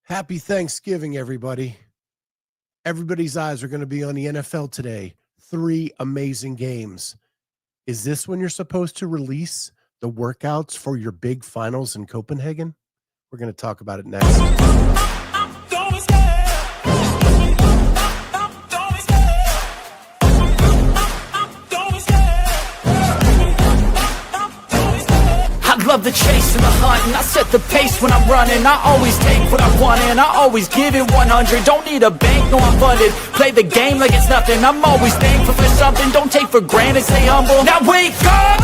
Happy Thanksgiving, everybody. Everybody's eyes are going to be on the NFL today. 3 amazing games. Is this when you're supposed to release the workouts for your big finals in Copenhagen? We're going to talk about it next. Love the chase and the hunt, and I set the pace when I'm running. I always take what I want and I always give it 100. Don't need a bank, no I'm funded. Play the game like it's nothing. I'm always thankful for something. Don't take for granted, stay humble. Now wake up!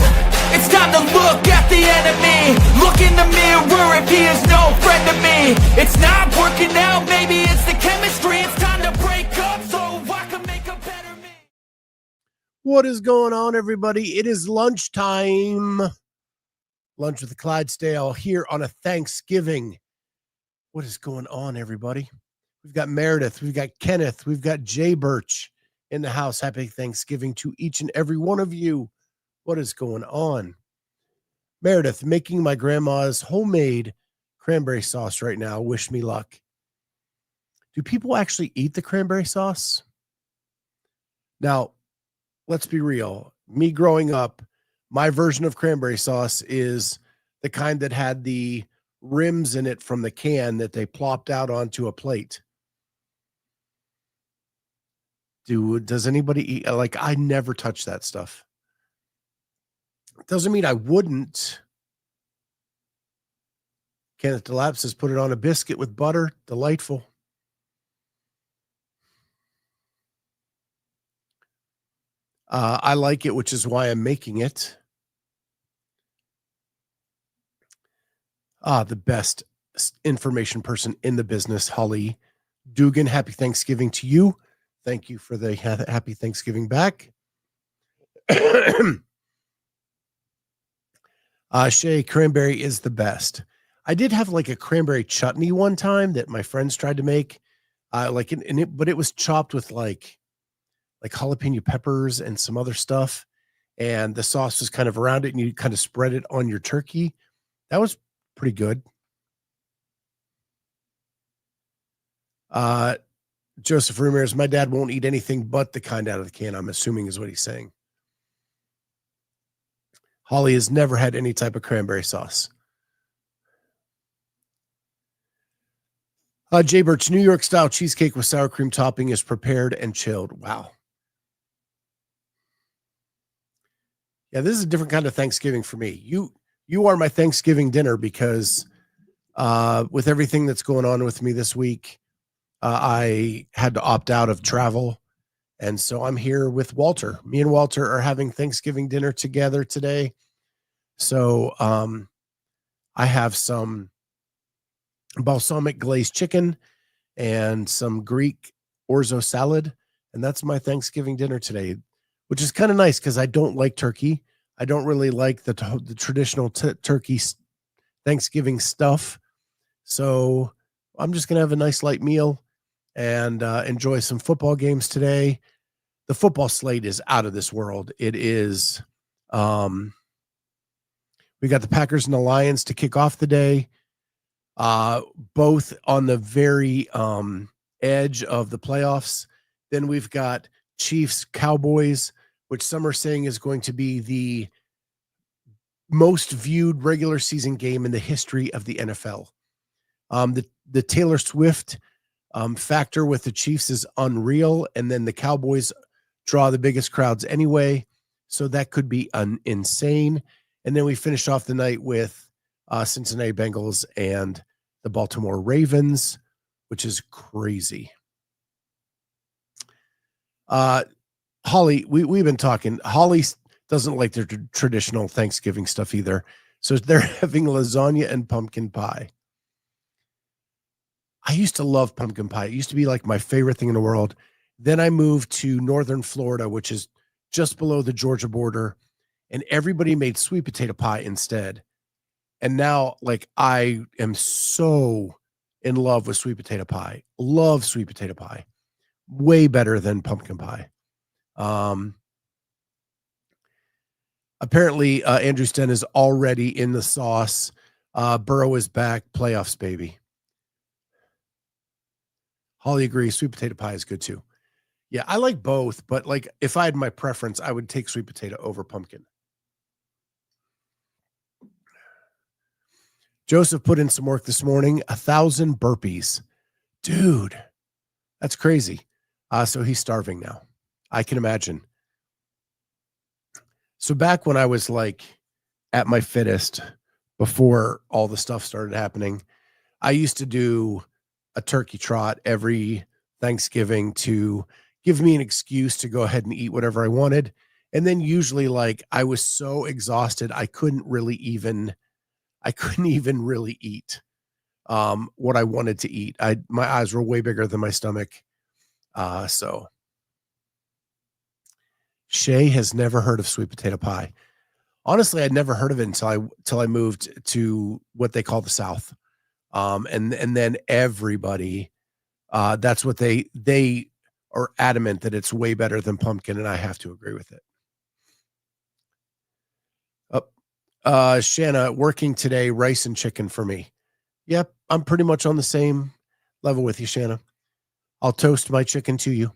It's time to look at the enemy. Look in the mirror if he is no friend to me. It's not working out, maybe it's the chemistry. It's time to break up so I can make a better me. What is going on, everybody? It is lunchtime. Lunch with the Clydesdale here on a Thanksgiving. What is going on, everybody? We've got Meredith, we've got Kenneth, we've got Jay Birch in the house. Happy Thanksgiving to each and every one of you. What is going on? Meredith, making my grandma's homemade cranberry sauce right now. Wish me luck. Do people actually eat the cranberry sauce? Now, let's be real. Me growing up, my version of cranberry sauce is the kind that had the rims in it from the can that they plopped out onto a plate. Does anybody eat? Like, I never touch that stuff. Doesn't mean I wouldn't. Kenneth DeLapp says, put it on a biscuit with butter. Delightful. I like it, which is why I'm making it. The best information person in the business, Holly Dugan. Happy Thanksgiving to you. Thank you for the happy Thanksgiving back. Shay, cranberry is the best. I did have like a cranberry chutney one time that my friends tried to make, but it was chopped with like jalapeno peppers and some other stuff, and the sauce was kind of around it, and you kind of spread it on your turkey. That was pretty good. Joseph Ramirez, my dad won't eat anything but the kind out of the can, I'm assuming is what he's saying. Holly has never had any type of cranberry sauce. Jay Birch, New York style cheesecake with sour cream topping is prepared and chilled. Wow. Yeah, this is a different kind of Thanksgiving for me. You are my Thanksgiving dinner because with everything that's going on with me this week, I had to opt out of travel. And so I'm here with Walter. Me and Walter are having Thanksgiving dinner together today. So I have some balsamic glazed chicken and some Greek orzo salad. And that's my Thanksgiving dinner today, which is kind of nice because I don't like turkey. I don't really like the traditional turkey Thanksgiving stuff. So I'm just going to have a nice light meal and enjoy some football games today. The football slate is out of this world. It is, we got the Packers and the Lions to kick off the day, both on the very edge of the playoffs. Then we've got Chiefs, Cowboys, which some are saying is going to be the most viewed regular season game in the history of the NFL. The Taylor Swift factor with the Chiefs is unreal, and then the Cowboys draw the biggest crowds anyway, so that could be insane. And then we finish off the night with Cincinnati Bengals and the Baltimore Ravens, which is crazy. Holly, we've been talking. Holly doesn't like their traditional Thanksgiving stuff either. So they're having lasagna and pumpkin pie. I used to love pumpkin pie. It used to be like my favorite thing in the world. Then I moved to northern Florida, which is just below the Georgia border, and everybody made sweet potato pie instead. And now, like, I am so in love with sweet potato pie. Love sweet potato pie. Way better than pumpkin pie. Apparently, Andrew Sten is already in the sauce. Burrow is back. Playoffs, baby. Holly agrees. Sweet potato pie is good too. Yeah, I like both, but like if I had my preference, I would take sweet potato over pumpkin. Joseph put in some work this morning, 1,000 burpees. Dude, that's crazy. So he's starving now. I can imagine. So back when I was like at my fittest, before all the stuff started happening, I used to do a turkey trot every Thanksgiving to give me an excuse to go ahead and eat whatever I wanted. And then usually like I was so exhausted, I couldn't even really eat what I wanted to eat. My eyes were way bigger than my stomach. So Shay has never heard of sweet potato pie. Honestly, I'd never heard of it until I moved to what they call the South. And then everybody, that's what they are adamant that it's way better than pumpkin, and I have to agree with it. Shanna, working today, rice and chicken for me. Yep, I'm pretty much on the same level with you, Shanna. I'll toast my chicken to you.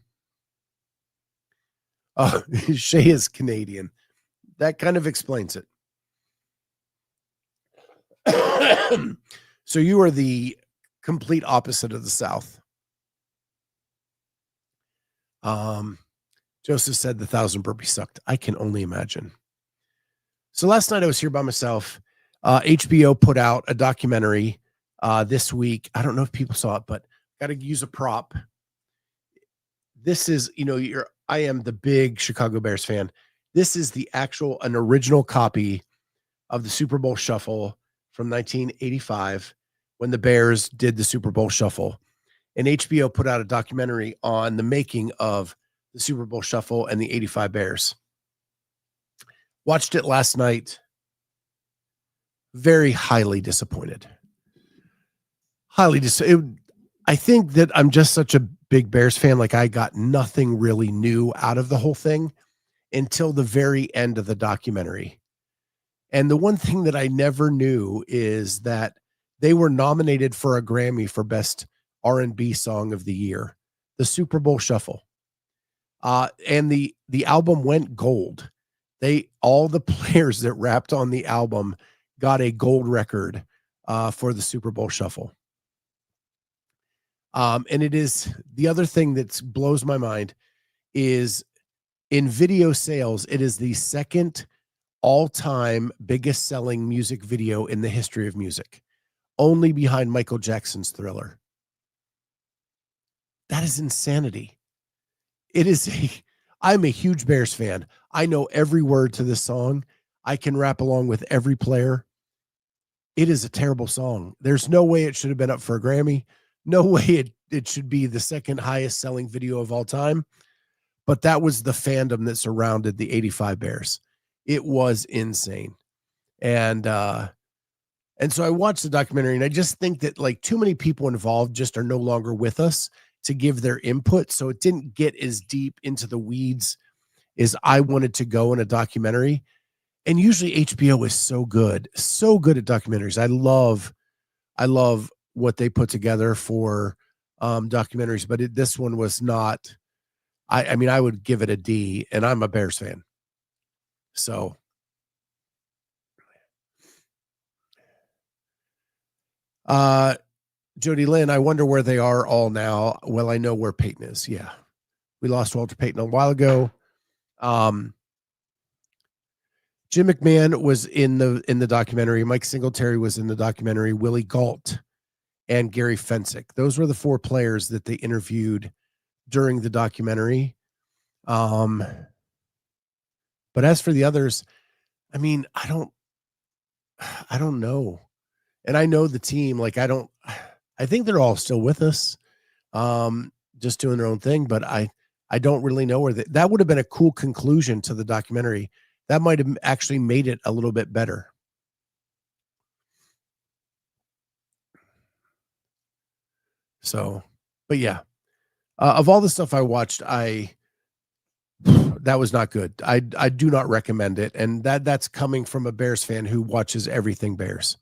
Shay is Canadian. That kind of explains it. So you are the complete opposite of the South. Joseph said the 1,000 burpees sucked. I can only imagine. So last night I was here by myself. HBO put out a documentary this week. I don't know if people saw it, but got to use a prop. This is, I am the big Chicago Bears fan. This is an original copy of the Super Bowl Shuffle from 1985 when the Bears did the Super Bowl Shuffle. And HBO put out a documentary on the making of the Super Bowl Shuffle and the 85 Bears. Watched it last night. Very highly disappointed. I think that I'm just such a big Bears fan. Like I got nothing really new out of the whole thing until the very end of the documentary. And the one thing that I never knew is that they were nominated for a Grammy for Best R&B Song of the Year, the Super Bowl Shuffle. And the album went gold. All the players that rapped on the album got a gold record for the Super Bowl Shuffle. And it is the other thing that blows my mind is in video sales, it is the second all-time biggest selling music video in the history of music, only behind Michael Jackson's Thriller. That is insanity. I'm a huge Bears fan. I know every word to this song. I can rap along with every player. It is a terrible song. There's no way it should have been up for a Grammy. No way it should be the second highest selling video of all time. But that was the fandom that surrounded the 85 Bears. It was insane. And so I watched the documentary and I just think that like too many people involved just are no longer with us to give their input. So it didn't get as deep into the weeds as I wanted to go in a documentary. And usually HBO is so good at documentaries. I love what they put together for documentaries, but this one was not. I mean, I would give it a D, and I'm a Bears fan. So, Jody Lynn, I wonder where they are all now. Well, I know where Peyton is. Yeah, we lost Walter Payton a while ago. Jim McMahon was in the documentary. Mike Singletary was in the documentary. Willie Gault and Gary Fensick. Those were the four players that they interviewed during the documentary. But as for the others, I mean, I don't know. And I know the team, like, I think they're all still with us, just doing their own thing, but I don't really know where that would have been a cool conclusion to the documentary. That might have actually made it a little bit better. So, but yeah, of all the stuff I watched, that was not good. I do not recommend it. And that's coming from a Bears fan who watches everything Bears.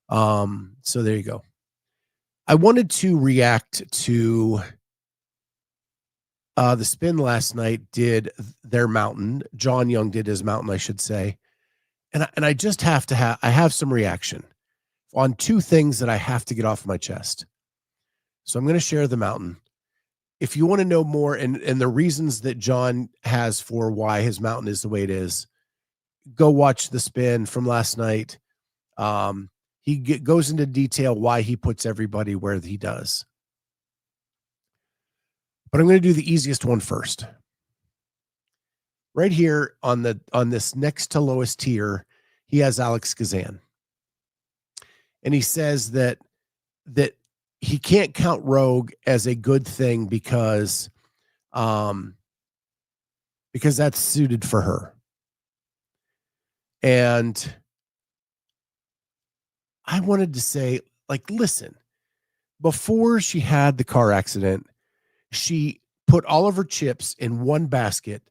So there you go. I wanted to react to the spin last night did their mountain. John Young did his mountain, I should say. And I just have to I have some reaction on two things that I have to get off my chest. So I'm going to share the mountain. If you want to know more and the reasons that John has for why his mountain is the way it is, go watch the spin from last night. He goes into detail why he puts everybody where he does. But I'm going to do the easiest one first. Right here on this next to lowest tier, he has Alex Kazan. And he says that he can't count Rogue as a good thing because that's suited for her. And I wanted to say, like, listen, before she had the car accident, she put all of her chips in one basket,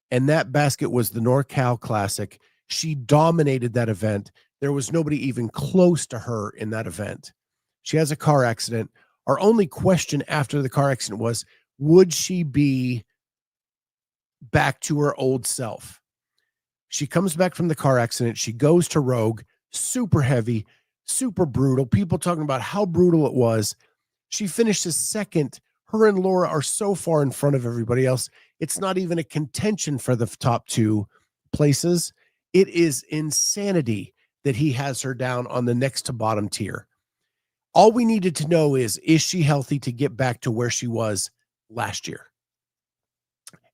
and that basket was the NorCal Classic. She dominated that event. There was nobody even close to her in that event. She has a car accident. Our only question after the car accident was, would she be back to her old self? She comes back from the car accident. She goes to Rogue, super heavy, super brutal. People talking about how brutal it was. She finishes second. Her and Laura are so far in front of everybody else. It's not even a contention for the top two places. It is insanity that he has her down on the next to bottom tier. All we needed to know is she healthy to get back to where she was last year?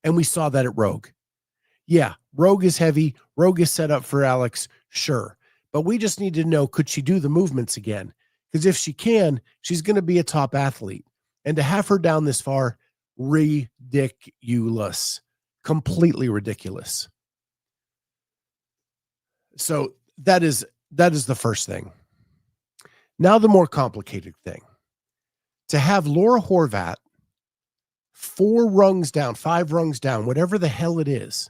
And we saw that at Rogue. Yeah, Rogue is heavy. Rogue is set up for Alex, sure. But we just need to know, could she do the movements again? Because if she can, she's going to be a top athlete. And to have her down this far, ridiculous. Completely ridiculous. So that is the first thing. Now the more complicated thing. To have Laura Horvat 4 rungs down, 5 rungs down, whatever the hell it is.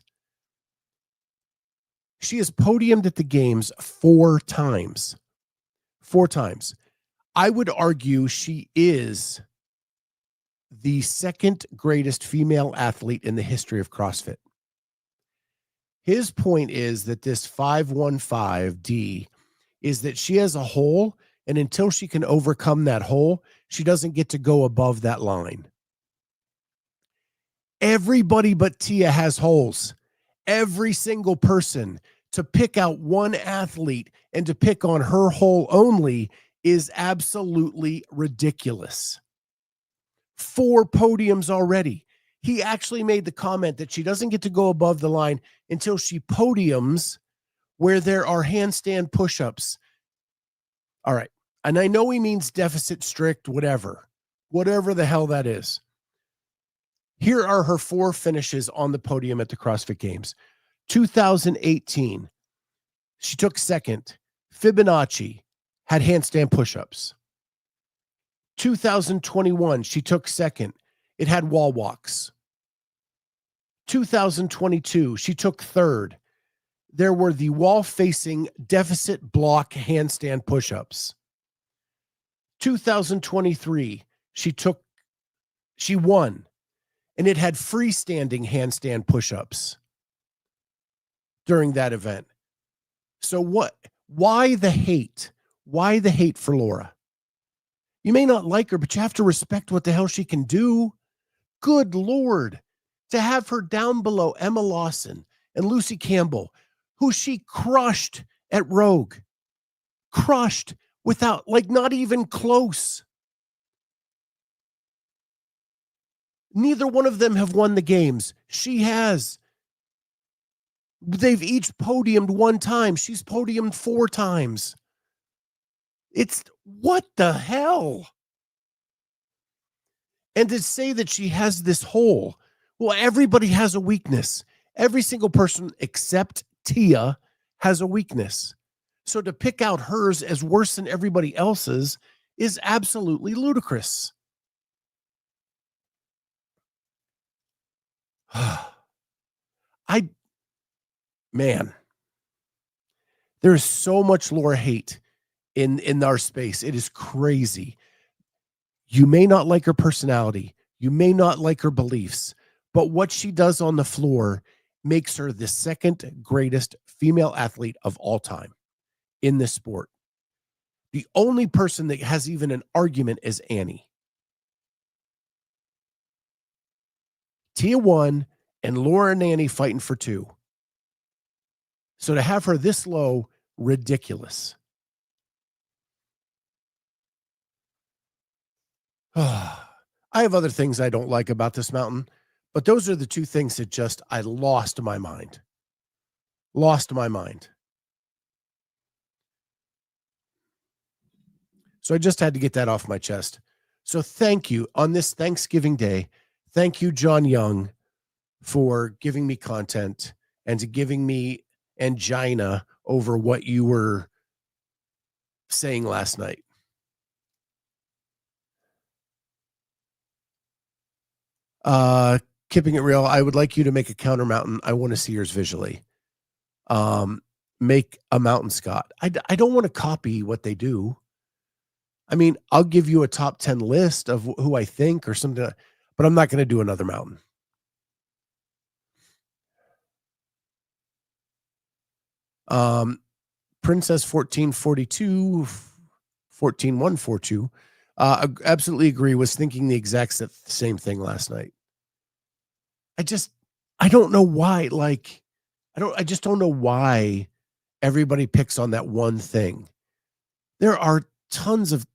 She has podiumed at the games 4 times. 4 times. I would argue she is the second greatest female athlete in the history of CrossFit. His point is that this 515D is that she has a hole, and until she can overcome that hole, she doesn't get to go above that line. Everybody but Tia has holes. Every single person. To pick out one athlete and to pick on her hole only is absolutely ridiculous. 4 podiums already. He actually made the comment that she doesn't get to go above the line until she podiums where there are handstand push-ups. All right. And I know he means deficit strict, whatever the hell that is. Here are her 4 finishes on the podium at the CrossFit Games. 2018, she took second. Fibonacci had handstand push-ups. 2021, she took second. It had wall walks. 2022, she took third. There were the wall-facing deficit block handstand push-ups. 2023, she won, and it had freestanding handstand push-ups during that event. So why the hate? Why the hate for Laura? You may not like her, but you have to respect what the hell she can do. Good Lord. To have her down below Emma Lawson and Lucy Campbell, who she crushed at Rogue. Crushed without, not even close. Neither one of them have won the games. She has. They've each podiumed 1 time. She's podiumed 4 times. It's what the hell? And to say that she has this hole, well, everybody has a weakness. Every single person except Tia has a weakness. So to pick out hers as worse than everybody else's is absolutely ludicrous. Man, there's so much Laura hate in our space. It is crazy. You may not like her personality. You may not like her beliefs, but what she does on the floor makes her the second greatest female athlete of all time in this sport. The only person that has even an argument is Annie. Tia 1 and Laura and Annie fighting for 2. So to have her this low, ridiculous. I have other things I don't like about this mountain, but those are the 2 things that just, I lost my mind. Lost my mind. So I just had to get that off my chest. So thank you on this Thanksgiving Day. Thank you, John Young, for giving me content and to giving me angina over what you were saying last night. Keeping it real, I would like you to make a counter mountain. I want to see yours visually. Make a mountain, Scott. I don't want to copy what they do. I mean, I'll give you a top 10 list of who I think or something, but I'm not going to do another mountain. Princess 1442, 14142. Absolutely agree. Was thinking the exact same thing last night. I don't know why. Like, I just don't know why everybody picks on that one thing. There are tons of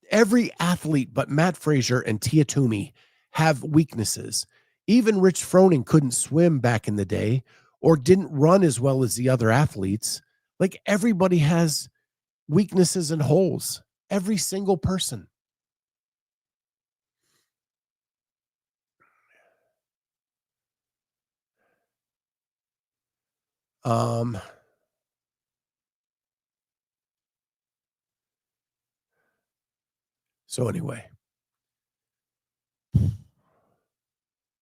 every athlete, but Matt Fraser and Tia Toomey have weaknesses. Even Rich Froning couldn't swim back in the day or didn't run as well as the other athletes. Like, everybody has weaknesses and holes. Every single person. So anyway,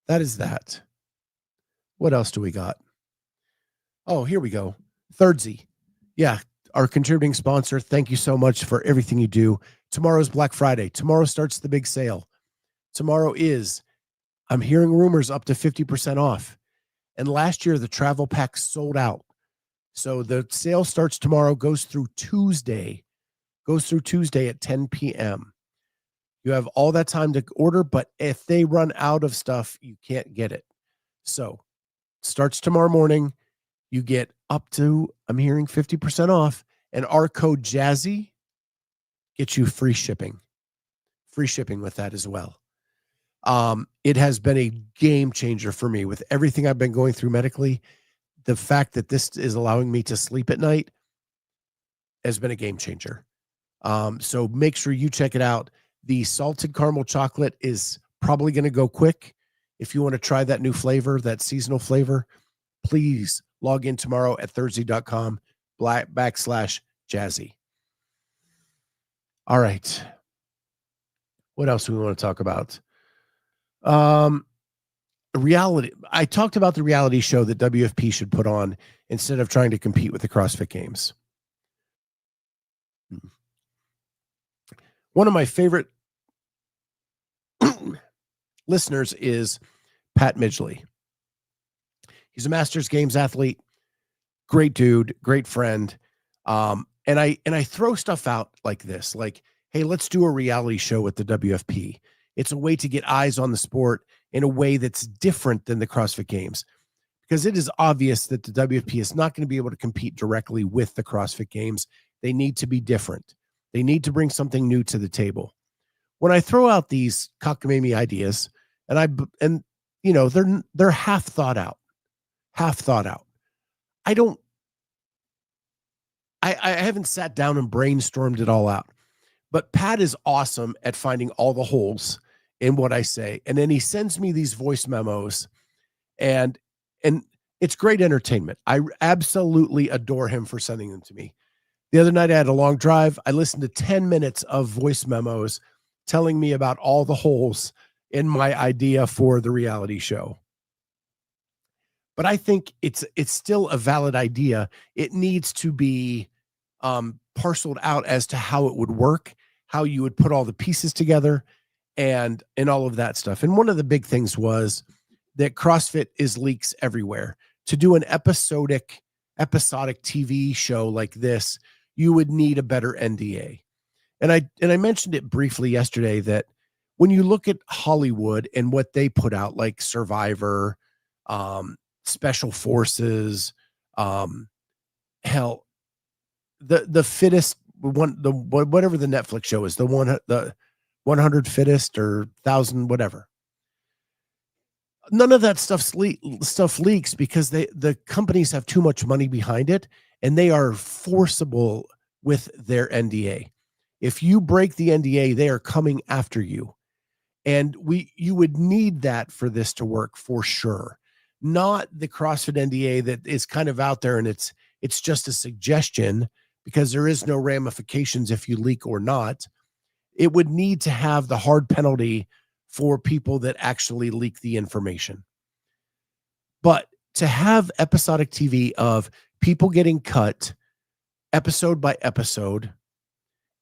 that is that. What else do we got? Oh, here we go. Thirdzy. Yeah, our contributing sponsor. Thank you so much for everything you do. Tomorrow's Black Friday. Tomorrow starts the big sale. Tomorrow is, I'm hearing rumors, up to 50% off. And last year, the travel pack sold out. So the sale starts tomorrow, goes through Tuesday at 10 p.m. You have all that time to order, but if they run out of stuff, you can't get it. So starts tomorrow morning. You get up to, I'm hearing 50% off, and our code Jazzy gets you free shipping with that as well. It has been a game changer for me with everything I've been going through medically. The fact that this is allowing me to sleep at night has been a game changer. So make sure you check it out. The salted caramel chocolate is probably going to go quick. If you want to try that new flavor, that seasonal flavor, please log in tomorrow at Thirdzy.com/Jazzy. All right. What else do we want to talk about? Reality. I talked about the reality show that WFP should put on instead of trying to compete with the CrossFit Games. One of my favorite listeners is Pat Midgley. He's a Masters Games athlete, great dude, great friend. And I throw stuff out like this, like, hey, let's do a reality show with the WFP. It's a way to get eyes on the sport in a way that's different than the CrossFit Games, because it is obvious that the WFP is not going to be able to compete directly with the CrossFit Games. They need to be different. They need to bring something new to the table. When I throw out these cockamamie ideas, and you know, they're half thought out. I haven't sat down and brainstormed it all out, but Pat is awesome at finding all the holes in what I say. And then he sends me these voice memos, and it's great entertainment. I absolutely adore him for sending them to me. The other night I had a long drive. I listened to 10 minutes of voice memos telling me about all the holes in my idea for the reality show. But I think it's still a valid idea. It needs to be parceled out as to how it would work, how you would put all the pieces together. and all of that stuff. And one of the big things was that CrossFit is leaks everywhere. To do an episodic TV show like this, you would need a better NDA. And I mentioned it briefly yesterday that when you look at Hollywood and what they put out, like Survivor, Special Forces, hell, the fittest one, whatever the Netflix show is, the 100 fittest or 1,000 whatever. None of that stuff leaks because the companies have too much money behind it, and they are forcible with their NDA. If you break the NDA, they are coming after you. And you would need that for this to work for sure. Not the CrossFit NDA that is kind of out there and it's just a suggestion because there is no ramifications if you leak or not. It would need to have the hard penalty for people that actually leak the information. But to have episodic TV of people getting cut episode by episode,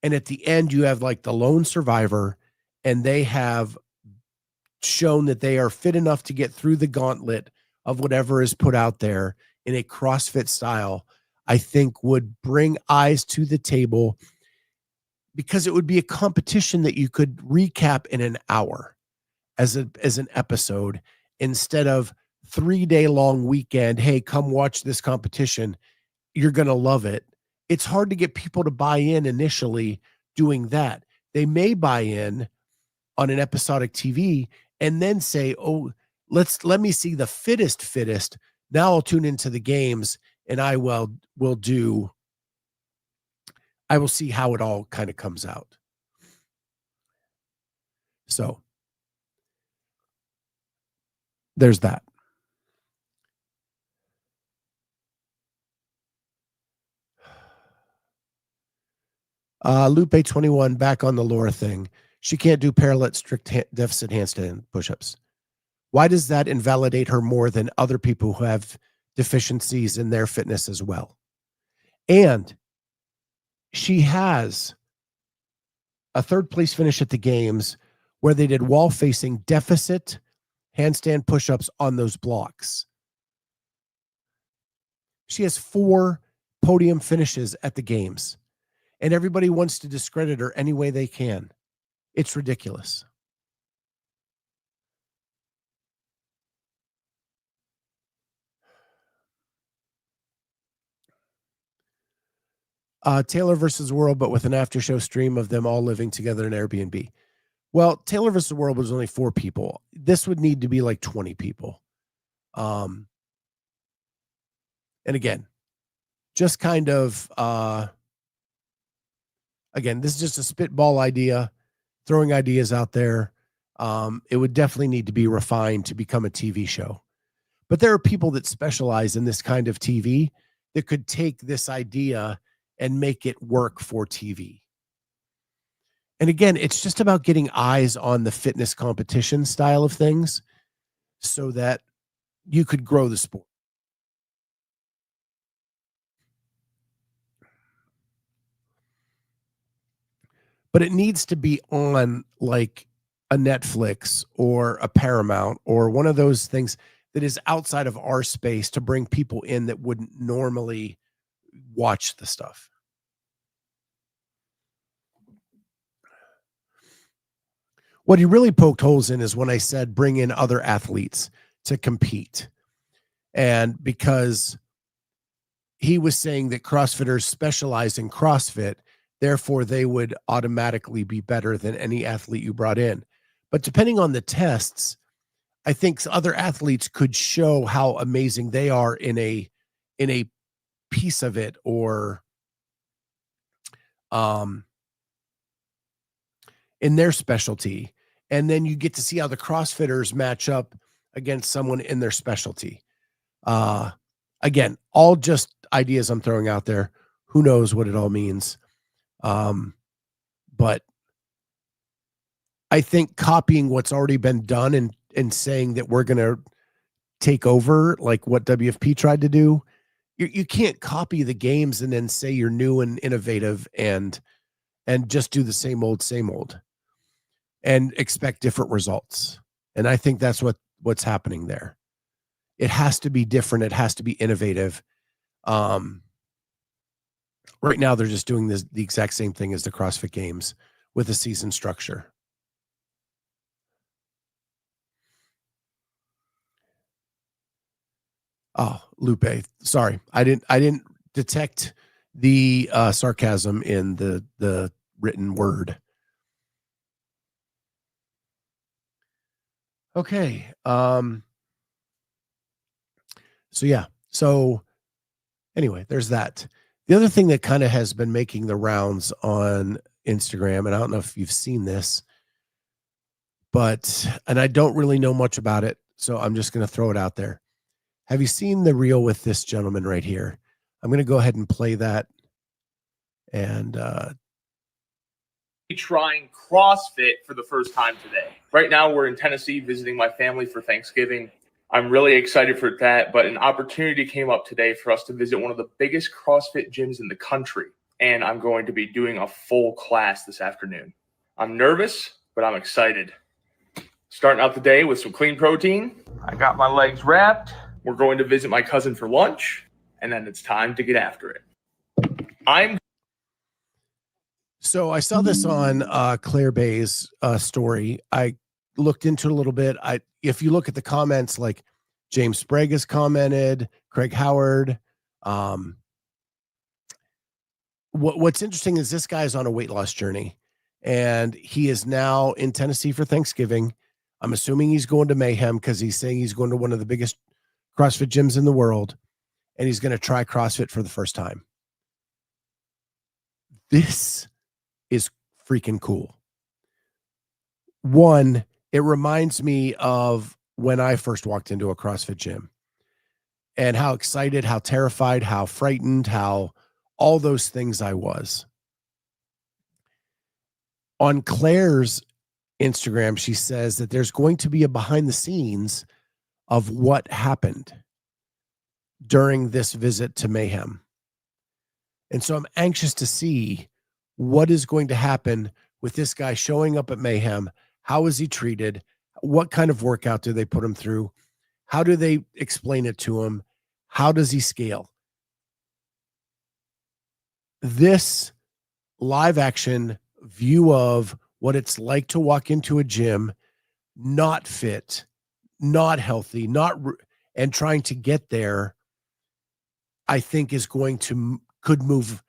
and at the end you have like the lone survivor, and they have shown that they are fit enough to get through the gauntlet of whatever is put out there in a CrossFit style, I think would bring eyes to the table, because it would be a competition that you could recap in an hour as an episode instead of 3-day long weekend. Hey, come watch this competition. You're going to love it. It's hard to get people to buy in initially doing that. They may buy in on an episodic TV and then say, oh, let me see the fittest. Now I'll tune into the games and I will see how it all kind of comes out. So there's that. Lupe 21 back on the Laura thing. She can't do parallel strict deficit handstand push-ups. Why does that invalidate her more than other people who have deficiencies in their fitness as well? And she has a third place finish at the games where they did wall facing deficit handstand push-ups on those blocks. She has 4 podium finishes at the games, and everybody wants to discredit her any way they can. It's ridiculous. Taylor versus World, but with an after show stream of them all living together in Airbnb. Well, Taylor versus World was only 4 people. This would need to be like 20 people. And again, just kind of, again, this is just a spitball idea, throwing ideas out there. It would definitely need to be refined to become a TV show. But there are people that specialize in this kind of TV that could take this idea and make it work for TV. And again, it's just about getting eyes on the fitness competition style of things so that you could grow the sport. But it needs to be on like a Netflix or a Paramount or one of those things that is outside of our space to bring people in that wouldn't normally watch the stuff. What he really poked holes in is when I said bring in other athletes to compete. And because he was saying that CrossFitters specialize in CrossFit, therefore they would automatically be better than any athlete you brought in. But depending on the tests, I think other athletes could show how amazing they are in a piece of it, or in their specialty. And then you get to see how the CrossFitters match up against someone in their specialty. Again, all just ideas I'm throwing out there. Who knows what it all means? But I think copying what's already been done and saying that we're going to take over, like what WFP tried to do, you can't copy the games and then say you're new and innovative and just do the same old. and expect different results. And I think that's what's happening there. It has to be different. It has to be innovative. Right now, they're just doing the exact same thing as the CrossFit Games with a season structure. Oh, Lupe, sorry, I didn't detect the sarcasm in the written word. Okay. So yeah. So anyway, there's that. The other thing that kind of has been making the rounds on Instagram, and I don't know if you've seen this, and I don't really know much about it, so I'm just going to throw it out there. Have you seen the reel with this gentleman right here? I'm going to go ahead and play that. And trying CrossFit for the first time today. Right now, we're in Tennessee visiting my family for Thanksgiving. I'm really excited for that, but an opportunity came up today for us to visit one of the biggest CrossFit gyms in the country, and I'm going to be doing a full class this afternoon. I'm nervous, but I'm excited. Starting out the day with some clean protein. I got my legs wrapped. We're going to visit my cousin for lunch, and then it's time to get after it. So I saw this on Claire Bay's story. I looked into it a little bit. If you look at the comments, like James Sprague has commented, Craig Howard. What's interesting is this guy is on a weight loss journey, and he is now in Tennessee for Thanksgiving. I'm assuming he's going to Mayhem because he's saying he's going to one of the biggest CrossFit gyms in the world, and he's going to try CrossFit for the first time. This is freaking cool. One, it reminds me of when I first walked into a CrossFit gym and how excited, how terrified, how frightened, how all those things I was. On Claire's Instagram, she says that there's going to be a behind the scenes of what happened during this visit to Mayhem. And so I'm anxious to see what is going to happen with this guy showing up at Mayhem. How is he treated? What kind of workout do they put him through? How do they explain it to him? How does he scale? This live action view of what it's like to walk into a gym, not fit, not healthy, and trying to get there, I think could move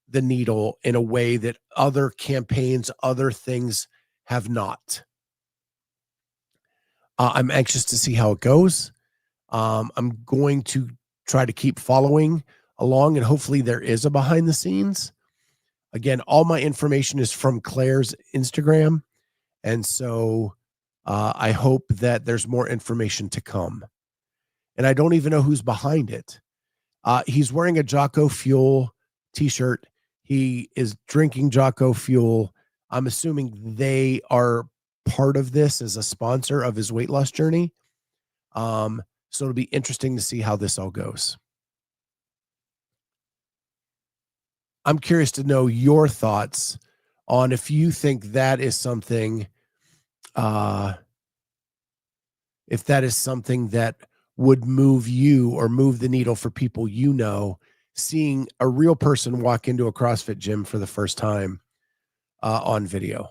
the needle in a way that other campaigns, other things have not. I'm anxious to see how it goes. I'm going to try to keep following along, and hopefully there is a behind the scenes. Again, all my information is from Claire's Instagram. And so I hope that there's more information to come. And I don't even know who's behind it. He's wearing a Jocko Fuel t-shirt. He is drinking Jocko Fuel. I'm assuming they are part of this as a sponsor of his weight loss journey. So it'll be interesting to see how this all goes. I'm curious to know your thoughts on if you think that is something, if that is something that would move you or move the needle for people, seeing a real person walk into a CrossFit gym for the first time on video.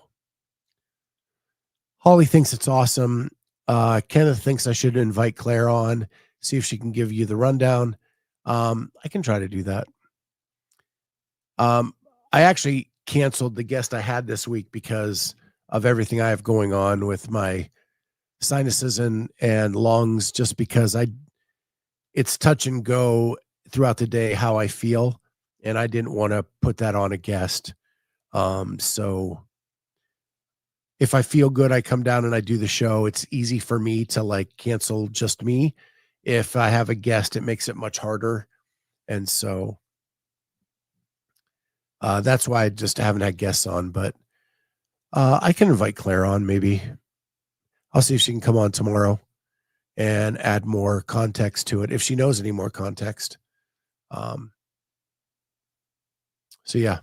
Holly thinks it's awesome. Kenneth thinks I should invite Claire on, see if she can give you the rundown. I can try to do that. I actually canceled the guest I had this week because of everything I have going on with my sinuses and lungs, just because it's touch and go throughout the day how I feel, and I didn't want to put that on a guest. So if I feel good, I come down and I do the show. It's easy for me to cancel just me. If I have a guest, it makes it much harder. And so that's why I just haven't had guests on, but I can invite Claire on. Maybe I'll see if she can come on tomorrow and add more context to it, if she knows any more context. So yeah.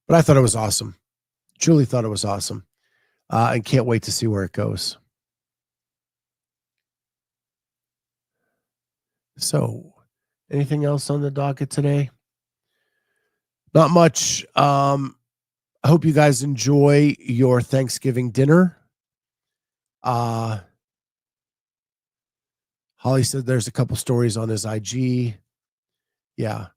But I thought it was awesome. Truly thought it was awesome. And can't wait to see where it goes. So, anything else on the docket today? Not much. I hope you guys enjoy your Thanksgiving dinner. Holly said there's a couple stories on his IG. Yeah.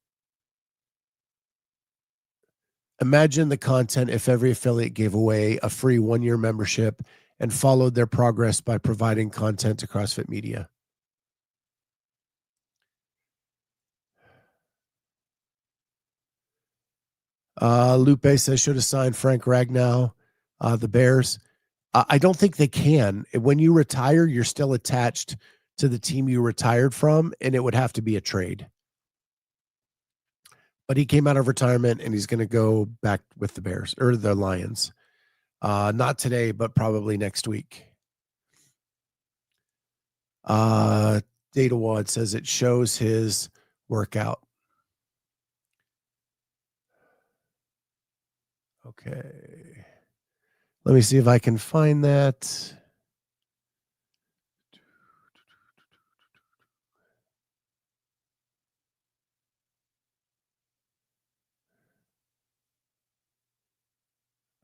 Imagine the content if every affiliate gave away a free 1-year membership and followed their progress by providing content to CrossFit Media. Lupe says should have signed Frank Ragnow, the Bears. I don't think they can. When you retire, you're still attached to the team you retired from, and it would have to be a trade. But he came out of retirement, and he's going to go back with the Bears or the Lions. Not today, but probably next week. Data Wad says it shows his workout. Okay. Let me see if I can find that.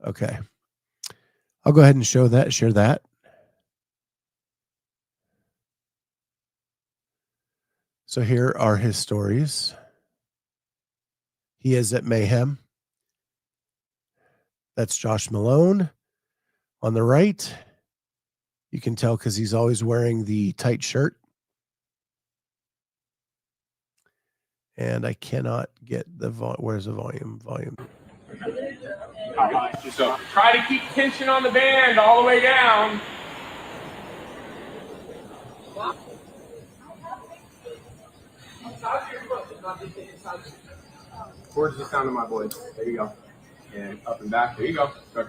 Okay. I'll go ahead and share that. So here are his stories. He is at Mayhem. That's Josh Malone on the right. You can tell because he's always wearing the tight shirt. And I cannot get the where's the volume? So try to keep tension on the band all the way down. Towards the sound of my voice. There you go. And up and back. There you go. Good.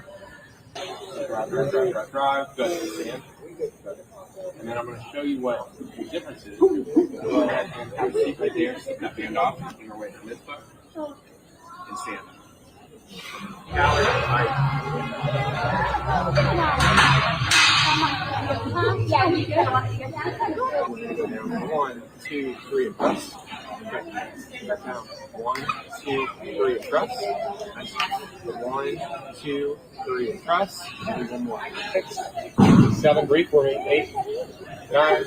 Drive. Good. Stand. And then I'm going to show you what the difference is. Go ahead and have a seat right there. Stick that band off. Bring your weight on this foot. And stand. One, two, three, and press. Back down. 1, 2, 3, and press. 1, 2, 3, and press. And one more. 6, 7, breathe for me. 8, 9.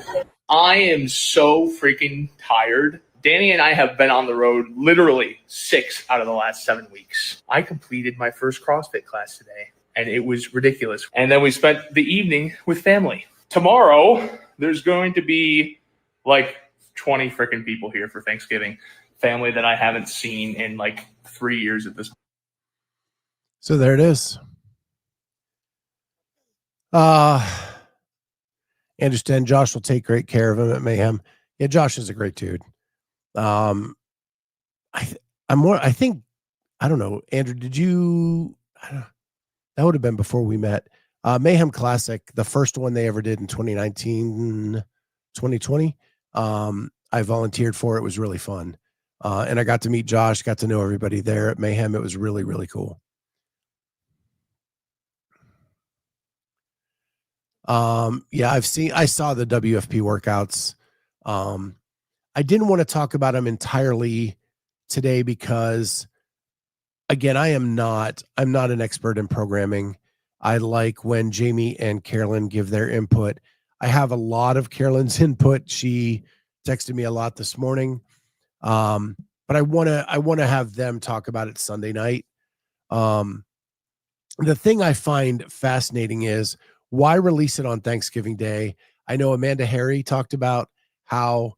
I am so freaking tired. Danny and I have been on the road literally 6 out of the last 7 weeks. I completed my first CrossFit class today, and it was ridiculous. And then we spent the evening with family. Tomorrow, there's going to be like 20 freaking people here for Thanksgiving. Family that I haven't seen in like 3 years at this point. So there it is. Understand Josh will take great care of him at Mayhem. Yeah, Josh is a great dude. I don't know, Andrew, did you, that would have been before we met. Mayhem Classic, the first one they ever did in 2019, 2020. I volunteered for it. It was really fun. And I got to meet Josh, got to know everybody there at Mayhem. It was really, really cool. Yeah, I saw the WFP workouts. I didn't want to talk about them entirely today because, again, I'm not an expert in programming. I like when Jamie and Carolyn give their input. I have a lot of Carolyn's input. She texted me a lot this morning. But I want to have them talk about it Sunday night. The thing I find fascinating is why release it on Thanksgiving Day? I know Amanda Harry talked about how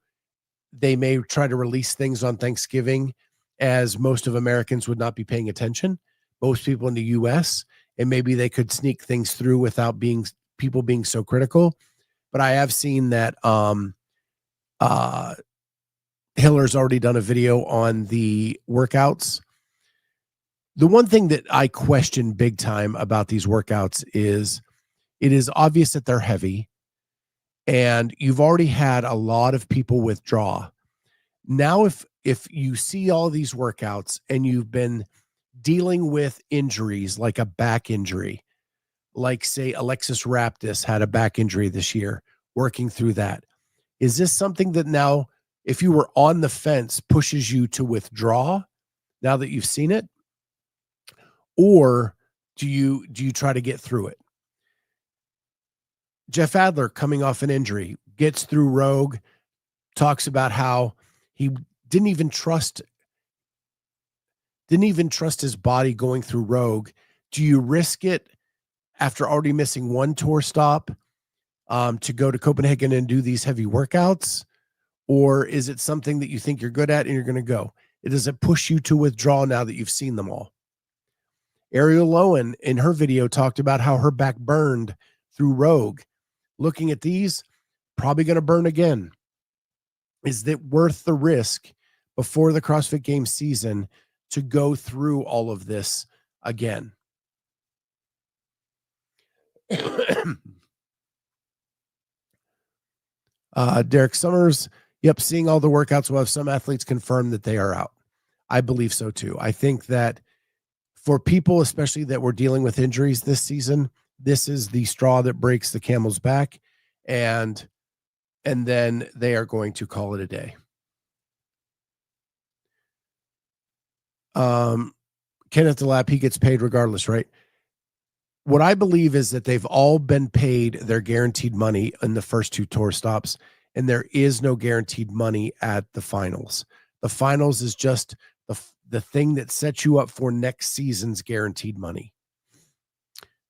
they may try to release things on Thanksgiving as most of Americans would not be paying attention, most people in the US, and maybe they could sneak things through without people being so critical. But I have seen that Hiller's already done a video on the workouts. The one thing that I question big time about these workouts is it is obvious that they're heavy, and you've already had a lot of people withdraw. Now, if you see all these workouts and you've been dealing with injuries like a back injury, like say Alexis Raptis had a back injury this year, working through that. Is this something that now, if you were on the fence, pushes you to withdraw now that you've seen it? Or do you try to get through it? Jeff Adler, coming off an injury, gets through Rogue, talks about how he didn't even trust his body going through Rogue. Do you risk it after already missing one tour stop to go to Copenhagen and do these heavy workouts? Or is it something that you think you're good at and you're going to go? Does it push you to withdraw now that you've seen them all? Ariel Lowen in her video talked about how her back burned through Rogue. Looking at these, probably going to burn again. Is it worth the risk before the CrossFit Games season to go through all of this again? Derek Summers, yep, seeing all the workouts will have some athletes confirm that they are out. I believe so too. I think that for people, especially that were dealing with injuries this season, this is the straw that breaks the camel's back, and then they are going to call it a day. Kenneth DeLapp, he gets paid regardless, right? What I believe is that they've all been paid their guaranteed money in the first two tour stops, and there is no guaranteed money at the finals. The finals is just the thing that sets you up for next season's guaranteed money.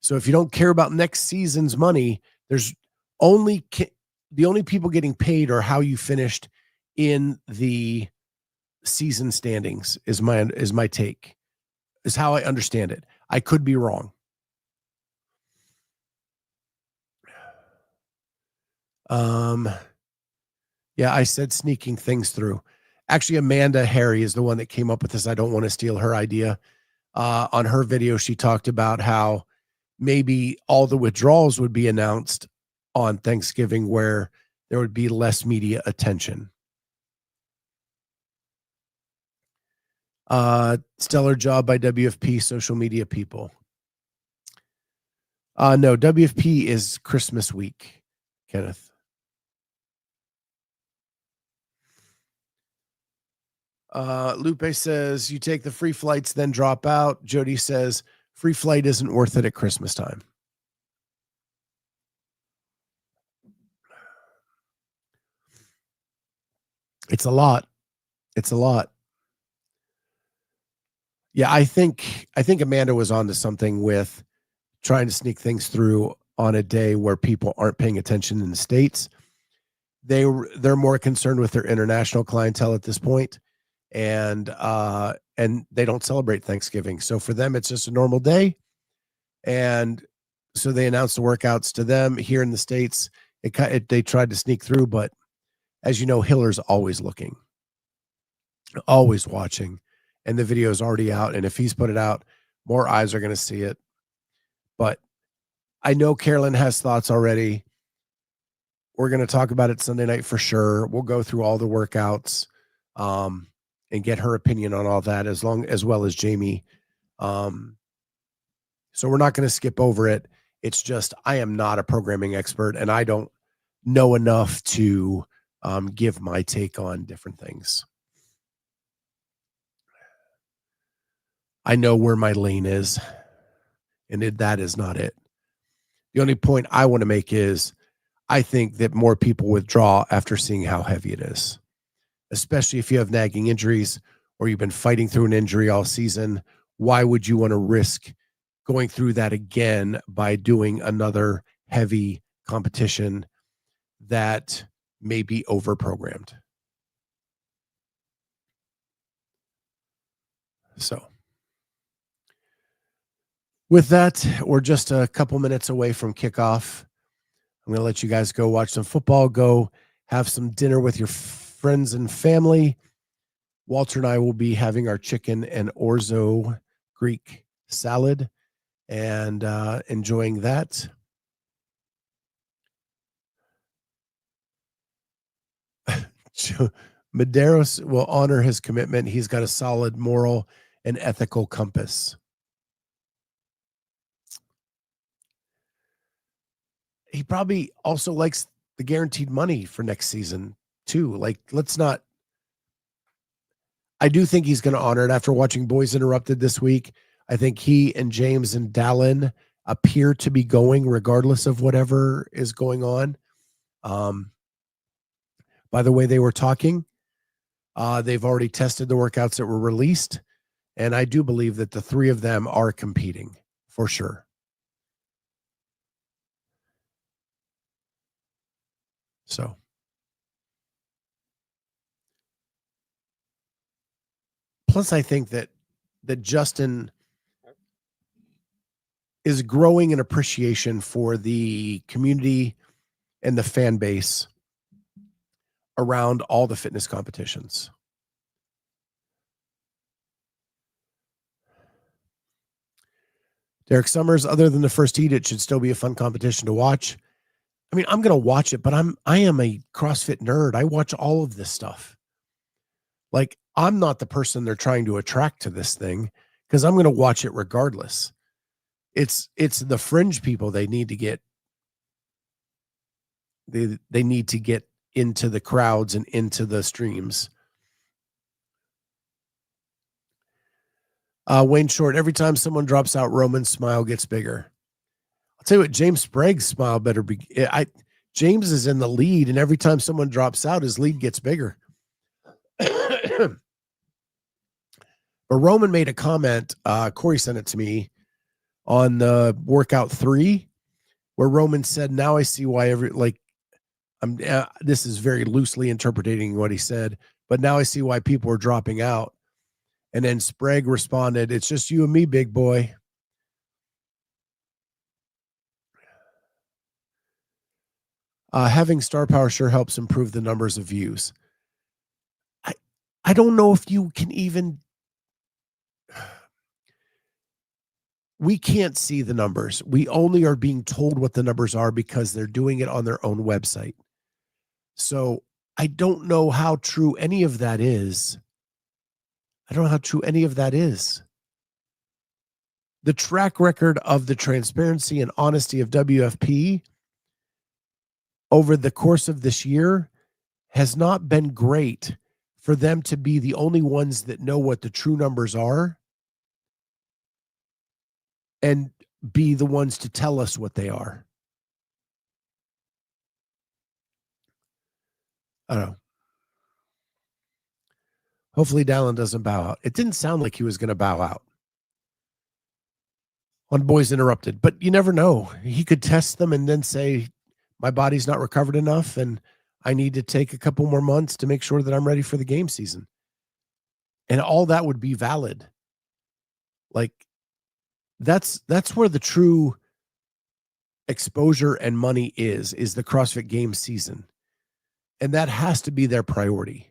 So if you don't care about next season's money, there's the only people getting paid are how you finished in the season standings is my take, is how I understand it. I could be wrong. Yeah, I said sneaking things through. Actually, Amanda Harry is the one that came up with this. I don't want to steal her idea. On her video, she talked about how maybe all the withdrawals would be announced on Thanksgiving where there would be less media attention. Stellar job by WFP social media people. No, WFP is Christmas week, Kenneth. Lupe says you take the free flights, then drop out. Jody says free flight isn't worth it at Christmas time. It's a lot. It's a lot. Yeah, I think Amanda was onto something with trying to sneak things through on a day where people aren't paying attention in the States. They're more concerned with their international clientele at this point, and they don't celebrate Thanksgiving. So for them, it's just a normal day. And so they announced the workouts to them here in the States. They tried to sneak through, but as you know, Hiller's always looking, always watching, and the video is already out. And if he's put it out, more eyes are going to see it. But I know Carolyn has thoughts already. We're going to talk about it Sunday night for sure. We'll go through all the workouts and get her opinion on all that, as well as Jamie. So we're not going to skip over it. It's just I am not a programming expert, and I don't know enough to give my take on different things. I know where my lane is, and that is not it. The only point I want to make is I think that more people withdraw after seeing how heavy it is, especially if you have nagging injuries or you've been fighting through an injury all season. Why would you want to risk going through that again by doing another heavy competition that may be overprogrammed? So with that, we're just a couple minutes away from kickoff. I'm going to let you guys go watch some football, go have some dinner with your friends and family. Walter and I will be having our chicken and orzo Greek salad and enjoying that. Medeiros will honor his commitment. He's got a solid moral and ethical compass. He probably also likes the guaranteed money for next season too. Like, I do think he's going to honor it after watching Boys Interrupted this week. I think he and James and Dallin appear to be going regardless of whatever is going on. By the way they were talking, they've already tested the workouts that were released, and I do believe that the three of them are competing for sure. So plus I think that Justin is growing an appreciation for the community and the fan base around all the fitness competitions. Derek Summers, other than the first heat, it should still be a fun competition to watch. I mean, I'm going to watch it, but I am a CrossFit nerd. I watch all of this stuff. Like, I'm not the person they're trying to attract to this thing because I'm going to watch it regardless. It's the fringe people they need to get. They need to get into the crowds and into the streams. Wayne Short, every time someone drops out, Roman's smile gets bigger. I'll tell you what, James Sprague's smile better be. James is in the lead, and every time someone drops out, his lead gets bigger. But Roman made a comment. Corey sent it to me on the workout 3, where Roman said, "Now I see why this is very loosely interpreting what he said, but now I see why people are dropping out." And then Sprague responded, "It's just you and me, big boy." Having star power sure helps improve the numbers of views. I don't know if you can even. We can't see the numbers. We only are being told what the numbers are because they're doing it on their own website. So I don't know how true any of that is. The track record of the transparency and honesty of WFP over the course of this year has not been great for them to be the only ones that know what the true numbers are and be the ones to tell us what they are. I don't know. Hopefully Dallin doesn't bow out. It didn't sound like he was going to bow out on Boys Interrupted, but you never know. He could test them and then say, my body's not recovered enough and I need to take a couple more months to make sure that I'm ready for the game season. And all that would be valid. Like, that's where the true exposure and money is the CrossFit game season. And that has to be their priority.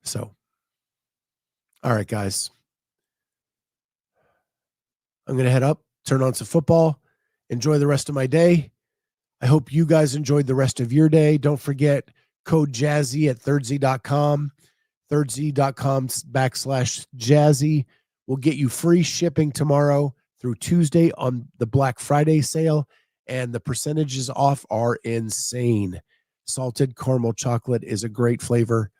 So, all right, guys. I'm going to head up, turn on some football, enjoy the rest of my day. I hope you guys enjoyed the rest of your day. Don't forget code Jazzy at Thirdzy.com. Thirdzy.com/Jazzy will get you free shipping tomorrow through Tuesday on the Black Friday sale. And the percentages off are insane. Salted caramel chocolate is a great flavor.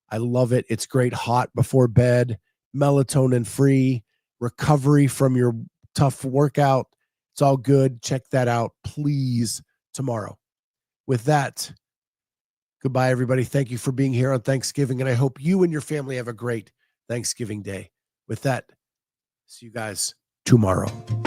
I love it. It's great hot before bed, melatonin free, recovery from your tough workout. It's all good. Check that out, please, tomorrow. With that, goodbye, everybody. Thank you for being here on Thanksgiving, and I hope you and your family have a great Thanksgiving day. With that, see you guys tomorrow.